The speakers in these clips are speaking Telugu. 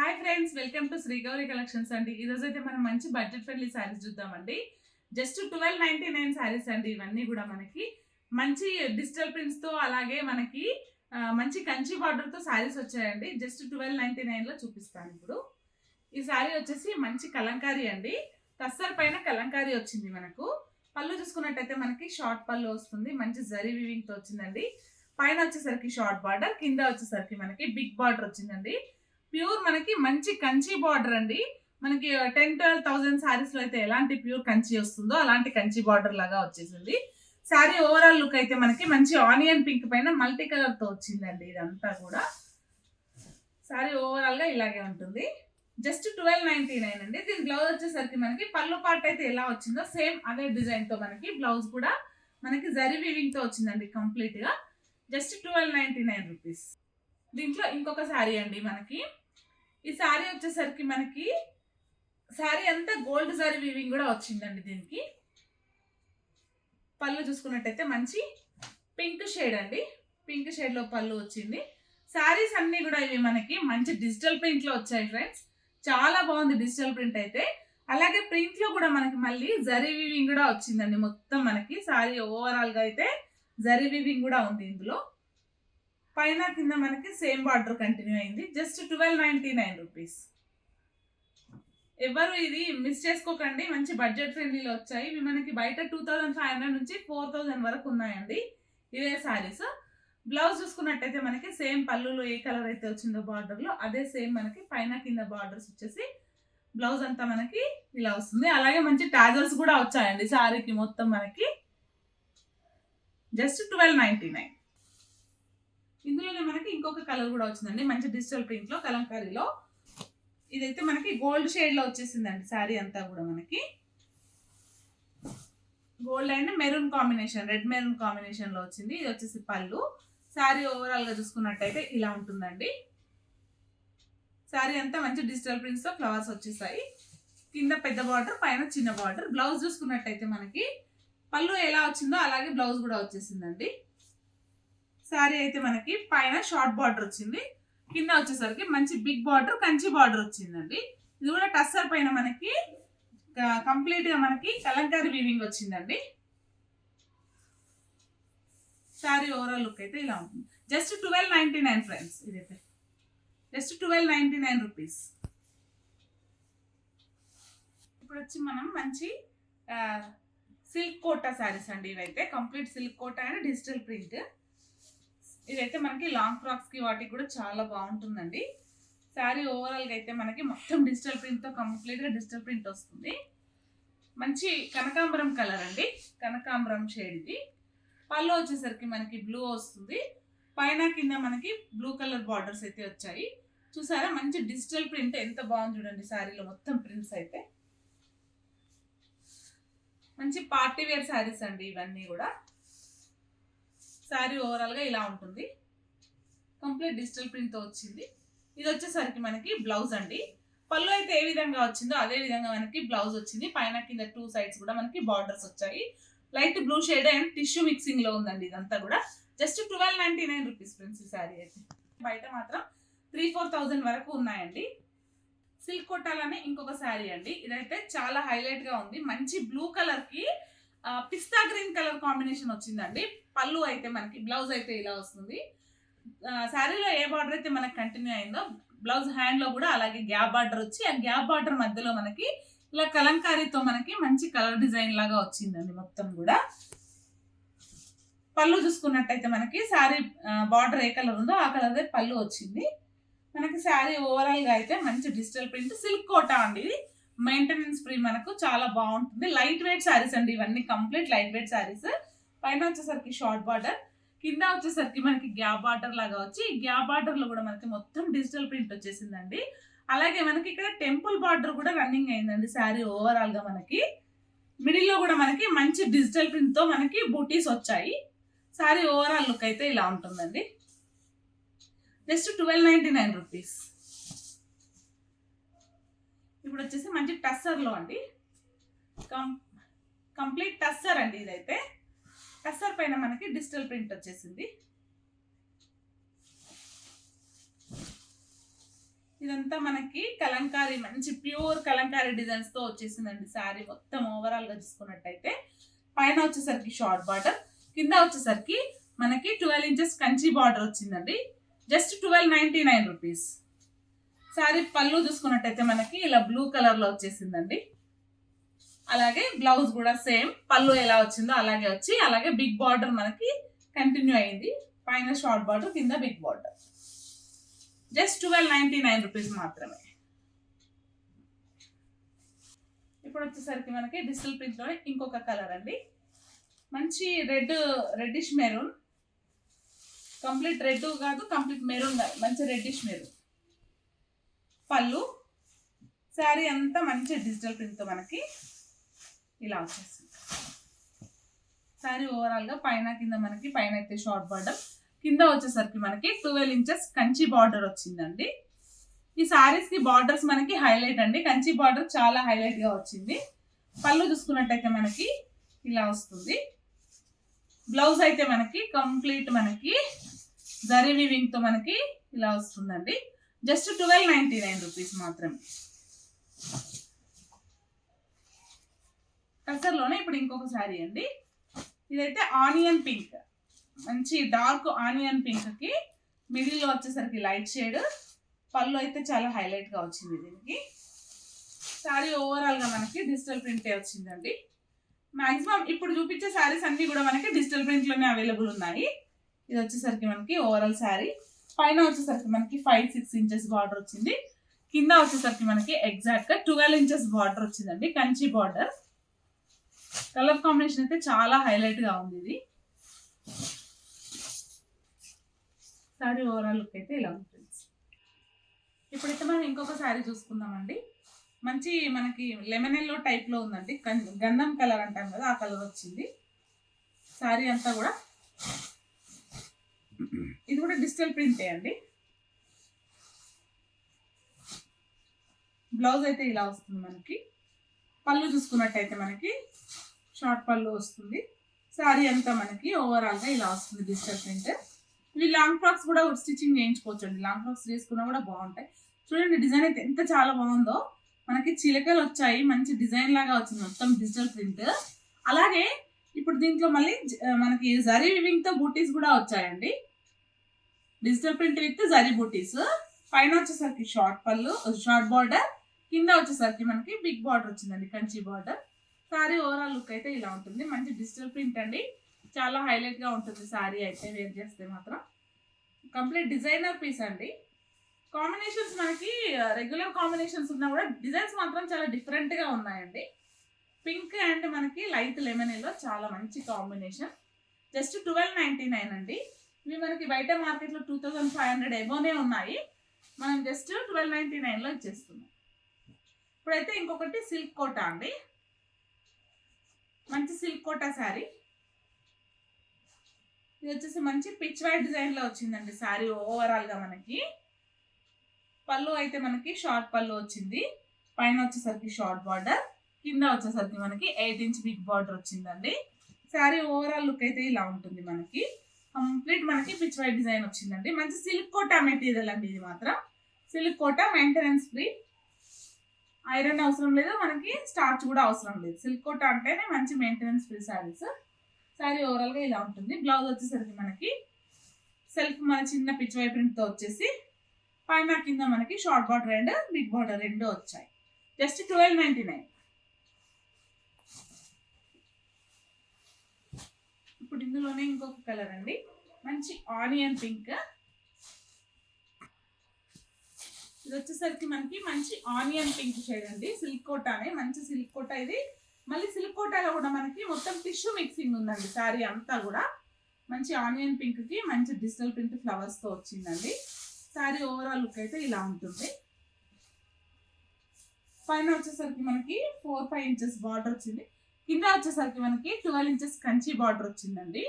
Hi friends, welcome to Shri Gauri collections అండి. ఈ రోజు అయితే మనం మంచి బడ్జెట్ ఫ్రెండ్లీ శారీస్ చూద్దామండి. జస్ట్ 1299 శారీస్ అండి. ఇవన్నీ కూడా మనకి మంచి డిజిటల్ ప్రింట్స్ తో అలాగే మనకి మంచి కంచి బార్డర్ తో శారీస్ వచ్చాయండి. జస్ట్ 1299 లో చూపిస్తాను. ఇప్పుడు ఈ శారీ వచ్చేసి మంచి కలంకారీ అండి. టస్సర్ పైన కలంకారీ వచ్చింది. మనకు పళ్ళు చూసుకున్నట్టయితే మనకి షార్ట్ పళ్ళు వస్తుంది. మంచి జరీ వీవింగ్ తో వచ్చిందండి. పైన వచ్చేసరికి షార్ట్ బార్డర్, కింద వచ్చేసరికి మనకి బిగ్ బార్డర్ వచ్చిందండి. ప్యూర్ మనకి మంచి కంచి బార్డర్ అండి. మనకి 10,000-12,000 శారీస్ లో అయితే ఎలాంటి ప్యూర్ కంచి వస్తుందో అలాంటి కంచి బార్డర్ లాగా వచ్చేసింది. శారీ ఓవరాల్ లుక్ అయితే మనకి మంచి ఆనియన్ పింక్ పైన మల్టీ కలర్ తో వచ్చిందండి. ఇదంతా కూడా శారీ ఓవరాల్ గా ఇలాగే ఉంటుంది. జస్ట్ 1299 అండి. దీని బ్లౌజ్ వచ్చేసరికి మనకి పళ్ళు పార్ట్ అయితే ఎలా వచ్చిందో సేమ్ అదే డిజైన్ తో మనకి బ్లౌజ్ కూడా మనకి జరీ వీవింగ్ తో వచ్చిందండి. కంప్లీట్ గా జస్ట్ 1299 రూపీస్. దీంట్లో ఇంకొక శారీ అండి. మనకి ఈ శారీ వచ్చేసరికి మనకి శారీ అంతా గోల్డ్ జరీ వీవింగ్ కూడా వచ్చిందండి. దీనికి పళ్ళు చూసుకున్నట్టయితే మంచి పింక్ షేడ్ అండి. పింక్ షేడ్ లో పళ్ళు వచ్చింది. శారీస్ అన్ని కూడా ఇవి మనకి మంచి డిజిటల్ ప్రింట్ లో వచ్చాయి ఫ్రెండ్స్. చాలా బాగుంది డిజిటల్ ప్రింట్ అయితే. అలాగే ప్రింట్ లో కూడా మనకి మళ్ళీ జరీ వీవింగ్ కూడా వచ్చిందండి. మొత్తం మనకి శారీ ఓవరాల్ గా అయితే జరీ వీవింగ్ కూడా ఉంది. ఇందులో పైన కింద మనకి సేమ్ బార్డర్ కంటిన్యూ అయింది. Just 1299 rupees. ఎవరు ఇది మిస్ చేసుకోకండి. మంచి బడ్జెట్ ఫ్రెండ్లీలో వచ్చాయి. ఇవి మనకి బయట 2500 నుంచి 4000 వరకు ఉన్నాయండి ఇవే శారీస్. బ్లౌజ్ చూసుకున్నట్టయితే మనకి సేమ్ పళ్ళులో ఏ కలర్ అయితే వచ్చిందో బార్డర్ లో అదే సేమ్ మనకి పైన కింద బార్డర్స్ వచ్చేసి బ్లౌజ్ అంతా మనకి ఇలా వస్తుంది. అలాగే మంచి టాజల్స్ కూడా వచ్చాయండి శారీకి మొత్తం మనకి. జస్ట్ 1299. ఇందులోనే మనకి ఇంకొక కలర్ కూడా వచ్చిందండి. మంచి డిజిటల్ ప్రింట్ లో కలంకారీలో. ఇదైతే మనకి గోల్డ్ షేడ్ లో వచ్చేసిందండి. శారీ అంతా కూడా మనకి gold and maroon combination, red maroon combination లో వచ్చింది. ఇది వచ్చేసి పళ్ళు. శారీ ఓవరాల్ గా చూసుకున్నట్టయితే ఇలా ఉంటుందండి. శారీ అంతా మంచి డిజిటల్ ప్రింట్స్ తో ఫ్లవర్స్ వచ్చేసాయి. కింద పెద్ద బార్డర్, పైన చిన్న బార్డర్. బ్లౌజ్ చూసుకున్నట్టయితే మనకి పళ్ళు ఎలా వచ్చిందో అలాగే బ్లౌజ్ కూడా వచ్చేసిందండి. శారీ అయితే మనకి పైన షార్ట్ బార్డర్ వచ్చింది. కింద వచ్చేసరికి మంచి బిగ్ బార్డర్, కంచి బార్డర్ వచ్చిందండి. ఇది కూడా టస్సర్ పైన మనకి కంప్లీట్ గా మనకి కలంకారీ వీవింగ్ వచ్చిందండి. శారీ ఓవరాల్ లుక్ అయితే ఇలా ఉంటుంది. Just 1299 friends. ఇదైతే జస్ట్ 1299 రూపీస్. ఇప్పుడు వచ్చి మనం మంచి సిల్క్ కోటా శారీస్ అండి. ఇవైతే complete silk Kota and digital print. ఇదైతే మనకి లాంగ్ ఫ్రాక్స్ కి వాటికి కూడా చాలా బాగుంటుందండి. శారీ ఓవరాల్ గా అయితే మనకి మొత్తం డిజిటల్ ప్రింట్ తో కంప్లీట్ గా డిజిటల్ ప్రింట్ వస్తుంది. మంచి కనకాంబరం కలర్ అండి. కనకాంబరం షేడ్ ఇది. పళ్ళు వచ్చేసరికి మనకి బ్లూ వస్తుంది. పైన కింద మనకి బ్లూ కలర్ బార్డర్స్ అయితే వచ్చాయి. చూసారా మంచి డిజిటల్ ప్రింట్ ఎంత బాగుంది చూడండి. శారీలో మొత్తం ప్రింట్స్ అయితే మంచి పార్టీ వేర్ శారీస్ అండి ఇవన్నీ కూడా. శారీ ఓవరాల్ గా ఇలా ఉంటుంది. కంప్లీట్ డిజిటల్ ప్రింట్ తో వచ్చింది. ఇది వచ్చేసరికి మనకి బ్లౌజ్ అండి. పళ్ళు అయితే ఏ విధంగా వచ్చిందో అదే విధంగా మనకి బ్లౌజ్ వచ్చింది. పైన కింద 2 సైడ్స్ కూడా మనకి బార్డర్స్ వచ్చాయి. Light blue shade and tissue mixing లో ఉందండి ఇదంతా కూడా. Just 1299 rupees friends. ఈ శారీ అయితే బయట మాత్రం 3-4,000 వరకు ఉన్నాయండి. సిల్క్ కోటాలనే ఇంకొక శారీ అండి. ఇదైతే చాలా హైలైట్ గా ఉంది. మంచి బ్లూ కలర్ కి పిస్తా గ్రీన్ కలర్ కాంబినేషన్ వచ్చిందండి. పళ్ళు అయితే మనకి బ్లౌజ్ అయితే ఇలా వస్తుంది. శారీలో ఏ బార్డర్ అయితే మనకి కంటిన్యూ అయిందో బ్లౌజ్ హ్యాండ్ లో కూడా అలాగే గ్యాప్ బార్డర్ వచ్చి ఆ గ్యాప్ బార్డర్ మధ్యలో మనకి ఇలా కలంకారీతో మనకి మంచి కలర్ డిజైన్ లాగా వచ్చిందండి మొత్తం కూడా. పళ్ళు చూసుకున్నట్టయితే మనకి శారీ బార్డర్ ఏ కలర్ ఉందో ఆ కలర్ పళ్ళు వచ్చింది. మనకి శారీ ఓవరాల్ గా అయితే మంచి డిజిటల్ ప్రింట్ సిల్క్ కోటా అండి. ఇది మెయింటెనెన్స్ ఫ్రీ, మనకు చాలా బాగుంటుంది. లైట్ వెయిట్ శారీస్ అండి ఇవన్నీ. Complete light weight saris. పైన వచ్చేసరికి షార్ట్ బార్డర్, కింద వచ్చేసరికి మనకి గ్యాప్ బార్డర్ లాగా వచ్చి గ్యాప్ బార్డర్ లో కూడా మనకి మొత్తం డిజిటల్ ప్రింట్ వచ్చేసిందండి. అలాగే మనకి ఇక్కడ టెంపుల్ బార్డర్ కూడా రన్నింగ్ అయిందండి. శారీ ఓవరాల్ గా మనకి మిడిల్ లో కూడా మనకి మంచి డిజిటల్ ప్రింట్ తో మనకి బూటీస్ వచ్చాయి. శారీ ఓవరాల్ లుక్ అయితే ఇలా ఉంటుందండి. Just 1299 rupees. ఇప్పుడు వచ్చేసి మంచి టస్సర్ లో అండి. కంప్లీట్ టస్సర్ అండి. ఇదైతే టస్సర్ పైన మనకి డిజిటల్ ప్రింట్ వచ్చేసింది. ఇదంతా మనకి కలంకారీ మంచి ప్యూర్ కలంకారీ డిజైన్స్ తో వచ్చేసిందండి శారీ మొత్తం ఓవరాల్ గా చూసుకున్నట్టయితే. పైన వచ్చేసరికి షార్ట్ బార్డర్, కింద వచ్చేసరికి మనకి 12 ఇంచెస్ కంచి బార్డర్ వచ్చిందండి. Just 1299 rupees. శారీ పళ్ళు చూసుకున్నట్టయితే మనకి ఇలా బ్లూ కలర్ లో వచ్చేసిందండి. అలాగే బ్లౌజ్ కూడా సేమ్ పళ్ళు ఎలా వచ్చిందో అలాగే వచ్చి, అలాగే బిగ్ బార్డర్ మనకి కంటిన్యూ అయింది. పైన షార్ట్ బార్డర్, కింద బిగ్ బార్డర్. జస్ట్ 1299 రూపీస్ మాత్రమే. ఇప్పుడు వచ్చేసరికి మనకి డిజిటల్ ప్రింట్ లోనే ఇంకొక కలర్ అండి. మంచి రెడ్డిష్ మెరూన్, కంప్లీట్ రెడ్ కాదు, కంప్లీట్ మెరూన్ కాదు, మంచి రెడ్డిష్ మెరూన్. పళ్ళు, శారీ అంతా మంచి డిజిటల్ ప్రింట్ తో మనకి ఇలా వచ్చేస్తుంది. శారీ ఓవరాల్ గా పైన కింద మనకి, పైన అయితే షార్ట్ బార్డర్, కింద వచ్చేసరికి మనకి 12 ఇంచెస్ కంచి బార్డర్ వచ్చిందండి. ఈ శారీస్ కి బార్డర్స్ మనకి హైలైట్ అండి. కంచి బార్డర్ చాలా హైలైట్ గా వచ్చింది. పళ్ళు చూసుకున్నట్టయితే మనకి ఇలా వస్తుంది. బ్లౌజ్ అయితే మనకి కంప్లీట్ మనకి జరీ వీవింగ్ తో మనకి ఇలా వస్తుందండి. జస్ట్ 1299 రూపీస్ మాత్రమే. కసర్లోనే ఇప్పుడు ఇంకొక శారీ అండి. ఇదైతే ఆనియన్ పింక్, మంచి డార్క్ ఆనియన్ పింక్ కి మిడిల్ లో వచ్చేసరికి లైట్ షేడ్. పళ్ళు అయితే చాలా హైలైట్ గా వచ్చింది దీనికి. శారీ ఓవరాల్ గా మనకి డిజిటల్ ప్రింటే వచ్చిందండి. మాక్సిమం ఇప్పుడు చూపించే శారీస్ అన్ని కూడా మనకి డిజిటల్ ప్రింట్ లోనే అవైలబుల్ ఉన్నాయి. ఇది వచ్చేసరికి మనకి ఓవరాల్ శారీ. పైన వచ్చేసరికి మనకి 5-6 ఇంచెస్ బార్డర్ వచ్చింది. కింద వచ్చేసరికి మనకి ఎగ్జాక్ట్ గా 12 ఇంచెస్ బార్డర్ వచ్చిందండి, కంచి బార్డర్. కలర్ కాంబినేషన్ అయితే చాలా హైలైట్ గా ఉంది ఇది. శారీ ఓవరాల్ లుక్ అయితే ఇలా ఉంటుంది. ఇప్పుడైతే మనం ఇంకొక శారీ చూసుకుందామండి. మంచి మనకి లెమన్ ఎల్లో టైప్ లో ఉందండి, గంధం కలర్ అంటాం కదా, ఆ కలర్ వచ్చింది. శారీ అంతా కూడా ఇది కూడా డిజిటల్ ప్రింటే అండి. బ్లౌజ్ అయితే ఇలా వస్తుంది మనకి. పళ్ళు చూసుకున్నట్టయితే మనకి షార్ట్ పళ్ళు వస్తుంది. శారీ అంతా మనకి ఓవరాల్ గా ఇలా వస్తుంది డిజిటల్ ప్రింట్. ఇవి లాంగ్ ఫ్రాక్స్ కూడా స్టిచ్చింగ్ చేయించుకోవచ్చు అండి. లాంగ్ ఫ్రాక్స్ చేసుకున్నా కూడా బాగుంటాయి. చూడండి డిజైన్ అయితే ఎంత చాలా బాగుందో. మనకి చిలకలు వచ్చాయి, మంచి డిజైన్ లాగా వచ్చింది మొత్తం డిజిటల్ ప్రింట్. అలాగే ఇప్పుడు దీంట్లో మళ్ళీ మనకి జరీ వివింగ్ తో బూటీస్ కూడా వచ్చాయండి. డిజిటల్ ప్రింట్ విత్ జరీ బూటీస్. పైన వచ్చేసరికి షార్ట్ పళ్ళు, షార్ట్ బార్డర్, కింద వచ్చేసరికి మనకి బిగ్ బార్డర్ వచ్చిందండి, Kanchi border. Sari overall look అయితే ఇలా ఉంటుంది. మంచి డిజిటల్ ప్రింట్ అండి, చాలా హైలైట్ గా ఉంటుంది శారీ అయితే వేర్ చేస్తే మాత్రం. కంప్లీట్ డిజైనర్ పీస్ అండి. కాంబినేషన్స్ మనకి రెగ్యులర్ కాంబినేషన్స్ ఉన్నా కూడా డిజైన్స్ మాత్రం చాలా డిఫరెంట్ గా ఉన్నాయండి. పింక్ అండ్ మనకి లైట్ లెమన్ ఎల్లో చాలా మంచి కాంబినేషన్. జస్ట్ 1299 అండి. ఇవి మనకి బయట మార్కెట్లో 2500 ఎబోనే ఉన్నాయి. మనం జస్ట్ 1299 లో ఇచ్చేస్తున్నాం. ఇప్పుడైతే ఇంకొకటి సిల్క్ కోటా అండి. మంచి సిల్క్ కోటా శారీ. ఇది వచ్చేసి మంచి పిచ్ వైట్ డిజైన్ లో వచ్చిందండి శారీ ఓవరాల్ గా మనకి. పళ్ళు అయితే మనకి షార్ట్ పళ్ళు వచ్చింది. పైన వచ్చేసరికి షార్ట్ బార్డర్, కింద వచ్చేసరికి మనకి 8 ఇంచ్ బిగ్ బార్డర్ వచ్చిందండి. శారీ ఓవరాల్ లుక్ అయితే ఇలా ఉంటుంది మనకి. కంప్లీట్ మనకి పిచ్ వైట్ డిజైన్ వచ్చిందండి. మంచి సిల్క్ కోటా మెటీరియల్ అండి ఇది మాత్రం. Silk Kota, maintenance free, iron అవసరం లేదు, మనకి స్టార్చ్ కూడా అవసరం లేదు. సిల్క్ కోటా అంటేనే మంచి maintenance free saris. Sari overall గా ఇలా ఉంటుంది. బ్లౌజ్ వచ్చేసరికి మనకి సెల్ఫ్ మన చిన్న పిచ్ వైట్ ప్రింట్ తో వచ్చేసి, పైన కింద మనకి short border and big border రెండు వచ్చాయి. జస్ట్ 1299. ఇప్పుడు ఇందులోనే ఇంకొక కలర్ అండి, మంచి ఆనియన్ పింక్. ఇది వచ్చేసరికి మనకి మంచి ఆనియన్ పింక్ షేడ్ అండి. సిల్క్ కోటానే, మంచి సిల్క్ కోటా ఇది. మళ్ళీ సిల్క్ కోటాలో కూడా మనకి మొత్తం టిష్యూ మిక్సింగ్ ఉందండి. శారీ అంతా కూడా మంచి ఆనియన్ పింక్ కి మంచి డిజిటల్ ప్రింట్ ఫ్లవర్స్ తో వచ్చిందండి. శారీ ఓవరాల్ లుక్ అయితే ఇలా ఉంటుంది. పైన వచ్చేసరికి మనకి 4-5 ఇంచెస్ బార్డర్ వచ్చింది. కింద వచ్చేసరికి మనకి 12 ఇంచెస్ కంచి బార్డర్ వచ్చిందండి.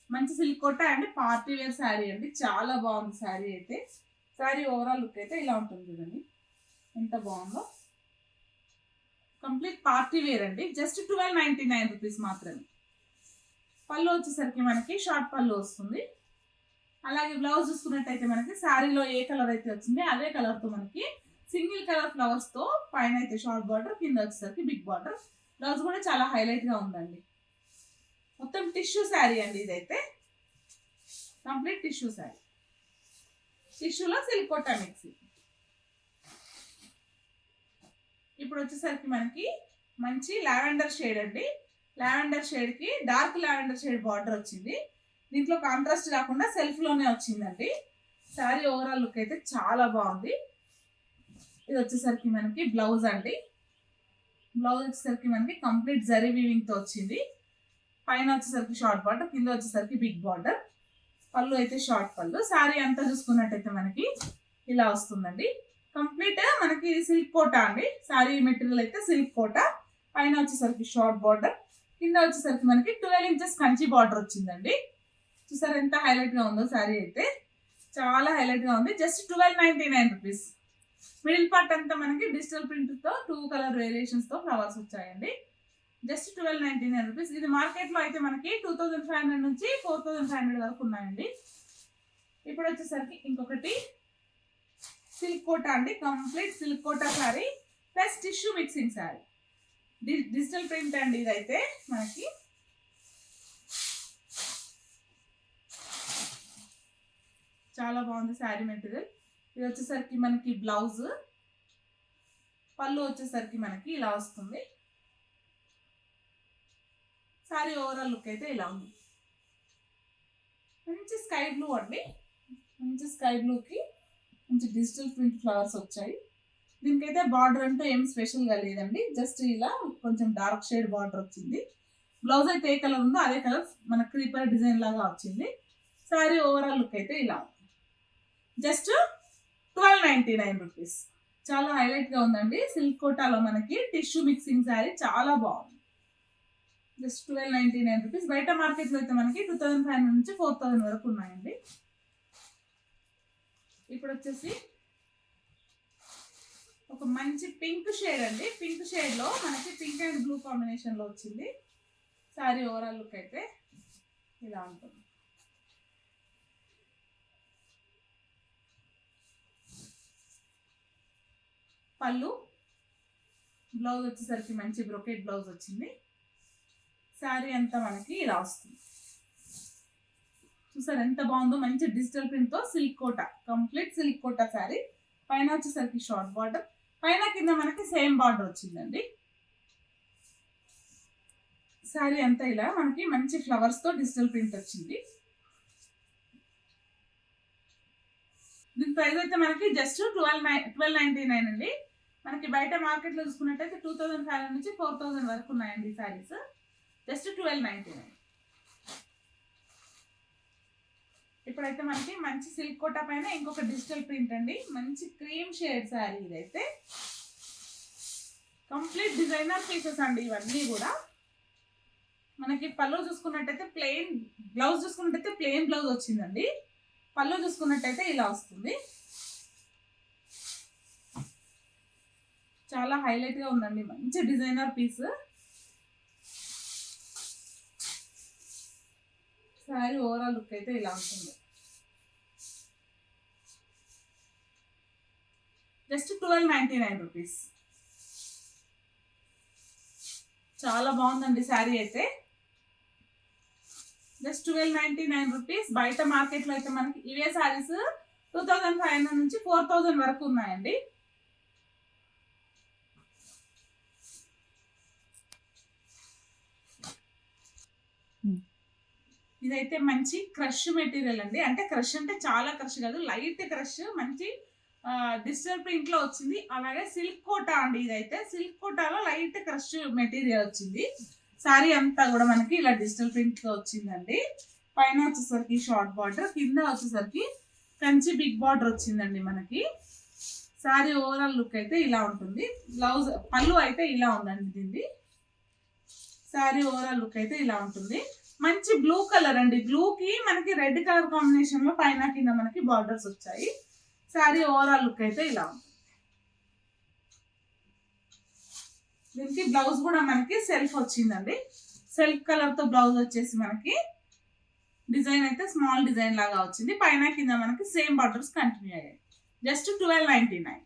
మంచి silk Kota and party wear sari అండి. చాలా బాగుంది శారీ అయితే. శారీ ఓవరాల్ లుక్ అయితే ఇలా ఉంటుంది చూడండి, ఎంత బాగుందో. కంప్లీట్ పార్టీ వేర్ అండి. జస్ట్ 1299 రూపీస్ మాత్రమే. పళ్ళు వచ్చేసరికి మనకి షార్ట్ పళ్ళు వస్తుంది. అలాగే బ్లౌజ్ చూసుకున్నట్టయితే మనకి శారీలో ఏ కలర్ అయితే వచ్చింది అదే కలర్ తో మనకి సింగిల్ కలర్ ఫ్లవర్స్ తో పైన అయితే షార్ట్ బార్డర్, కింద వచ్చేసరికి బిగ్ బార్డర్. బ్లౌజ్ కూడా చాలా హైలైట్ గా ఉందండి. మొత్తం టిష్యూ శారీ అండి ఇదైతే, కంప్లీట్ టిష్యూ శారీ. టిష్యూలో సిల్క్ కోటా మిక్సీ. ఇప్పుడు వచ్చేసరికి మనకి మంచి లావెండర్ షేడ్ అండి. లావెండర్ షేడ్ కి డార్క్ లావెండర్ షేడ్ బార్డర్ వచ్చింది. దీంట్లో కాంట్రాస్ట్ కాకుండా సెల్ఫ్ లోనే వచ్చిందండి. శారీ ఓవరాల్ లుక్ అయితే చాలా బాగుంది. ఇది వచ్చేసరికి మనకి బ్లౌజ్ అండి. బ్లౌజ్ వచ్చేసరికి మనకి కంప్లీట్ జరీ వీవింగ్ తో వచ్చింది. పైన వచ్చేసరికి షార్ట్ బార్డర్, కింద వచ్చేసరికి బిగ్ బార్డర్. పళ్ళు అయితే షార్ట్ పళ్ళు. శారీ అంతా చూసుకున్నట్టయితే మనకి ఇలా వస్తుందండి. కంప్లీట్ మనకి సిల్క్ కోటా అండి. శారీ మెటీరియల్ అయితే సిల్క్ కోటా. పైన వచ్చేసరికి షార్ట్ బార్డర్, కింద వచ్చేసరికి మనకి 12 ఇంచెస్ కంచి బార్డర్ వచ్చిందండి. చూసారు ఎంత హైలైట్ గా ఉందో శారీ అయితే, చాలా హైలైట్ గా ఉంది. Just 1299 rupees. మిడిల్ పార్ట్ అంతా మనకి డిజిటల్ ప్రింట్ తో 2 కలర్ వేరియేషన్స్ తో ఫ్లవర్స్ వచ్చాయండి. Just 1299 rupees. ఇది మార్కెట్ లో అయితే మనకి 2500 నుంచి 4500 వరకు ఉన్నాయండి. ఇప్పుడు వచ్చేసరికి ఇంకొకటి సిల్క్ కోటా అండి. Complete silk Kota sari plus tissue mixing sari. Digital print అండి ఇదైతే మనకి. చాలా బాగుంది శారీ మెటీరియల్. ఇది వచ్చేసరికి మనకి బ్లౌజ్. పళ్ళు వచ్చేసరికి మనకి ఇలా వస్తుంది. శారీ ఓవరాల్ లుక్ అయితే ఇలా ఉంది. మంచి స్కై బ్లూ అండి. మంచి స్కై బ్లూకి మంచి డిజిటల్ ప్రింట్ ఫ్లవర్స్ వచ్చాయి. దీనికైతే బార్డర్ అంటూ ఏం స్పెషల్గా లేదండి. జస్ట్ ఇలా కొంచెం డార్క్ షేడ్ బార్డర్ వచ్చింది. బ్లౌజ్ అయితే ఏ కలర్ ఉందో అదే కలర్ మన క్రీపర్ డిజైన్ లాగా వచ్చింది. శారీ ఓవరాల్ లుక్ అయితే ఇలా ఉంది. Just 1299 rupees. చాలా హైలైట్గా ఉందండి. సిల్క్ కోటాలో మనకి టిష్యూ మిక్సింగ్ శారీ చాలా బాగుంది. Just 1299 rupees. బయట మార్కెట్లో అయితే మనకి 2500 నుంచి 4000 వరకు ఉన్నాయండి. ఇప్పుడు వచ్చేసి ఒక మంచి పింక్ షేడ్ అండి. పింక్ షేడ్ లో మనకి పింక్ అండ్ బ్లూ కాంబినేషన్ లో వచ్చింది. శారీ ఓవరాల్ లుక్ అయితే ఇలా ఉంటుంది. పళ్ళు, బ్లౌజ్ వచ్చేసరికి మంచి బ్రొకెట్ బ్లౌజ్ వచ్చింది. శారీ అంతా మనకి ఇలా వస్తుంది. చూసారు ఎంత బాగుందో. మంచి డిజిటల్ ప్రింట్ తో silk Kota, complete silk Kota sari. పైన వచ్చేసరికి షార్ట్ బార్డర్, పైన కింద మనకి సేమ్ బార్డర్ వచ్చిందండి. శారీ అంతా ఇలా మనకి మంచి ఫ్లవర్స్ తో డిజిటల్ ప్రింట్ వచ్చింది. దీని ప్రైస్ అయితే మనకి జస్ట్ 1299 అండి. మనకి బయట మార్కెట్లో చూసుకున్నట్టయితే 2500 నుంచి 4000 వరకు ఉన్నాయండి శారీస్. జస్ట్ 1299. ఇప్పుడైతే మనకి మంచి సిల్క్ కోటా పైన ఇంకొక డిజిటల్ ప్రింట్ అండి. మంచి క్రీమ్ షేడ్ శారీ ఇదైతే. కంప్లీట్ డిజైనర్ పీసెస్ అండి ఇవన్నీ కూడా. మనకి పళ్ళు చూసుకున్నట్టయితే ప్లెయిన్, బ్లౌజ్ చూసుకున్నట్టయితే ప్లెయిన్ బ్లౌజ్ వచ్చిందండి. పళ్ళు చూసుకున్నట్టయితే ఇలా వస్తుంది. చాలా హైలైట్ గా ఉందండి. మంచి designer piece. Sari overall look అయితే ఇలా ఉంటుంది. Just 1299 rupees. చాలా బాగుందండి శారీ అయితే. Just 1299 rupees. బయట మార్కెట్లో అయితే మనకి ఇవే శారీస్ 2500 నుంచి 4000 వరకు ఉన్నాయండి. ఇదైతే మంచి క్రష్ మెటీరియల్ అండి. అంటే క్రష్ అంటే చాలా క్రష్ కాదు, లైట్ క్రష్. మంచి డిజిటల్ ప్రింట్ లో వచ్చింది. అలాగే సిల్క్ కోటా అండి ఇదైతే. సిల్క్ కోటాలో లైట్ క్రష్ మెటీరియల్ వచ్చింది. శారీ అంతా కూడా మనకి ఇలా డిజిటల్ ప్రింట్ లో వచ్చిందండి. పైన వచ్చేసరికి షార్ట్ బార్డర్, కింద వచ్చేసరికి కంచి బిగ్ బార్డర్ వచ్చిందండి మనకి. శారీ ఓవరాల్ లుక్ అయితే ఇలా ఉంటుంది. బ్లౌజ్, పళ్ళు అయితే ఇలా ఉందండి దీన్ని. శారీ ఓవరాల్ లుక్ అయితే ఇలా ఉంటుంది. మంచి బ్లూ కలర్ అండి. బ్లూకి మనకి రెడ్ కలర్ కాంబినేషన్ లో పైన కింద మనకి బార్డర్స్ వచ్చాయి. శారీ ఓవరాల్ లుక్ అయితే ఇలా ఉంటుంది. దీనికి బ్లౌజ్ కూడా మనకి సెల్ఫ్ వచ్చిందండి. సెల్ఫ్ కలర్ తో బ్లౌజ్ వచ్చేసి మనకి డిజైన్ అయితే స్మాల్ డిజైన్ లాగా వచ్చింది. పైన కింద మనకి సేమ్ బార్డర్స్ కంటిన్యూ అయ్యాయి. జస్ట్ 1299.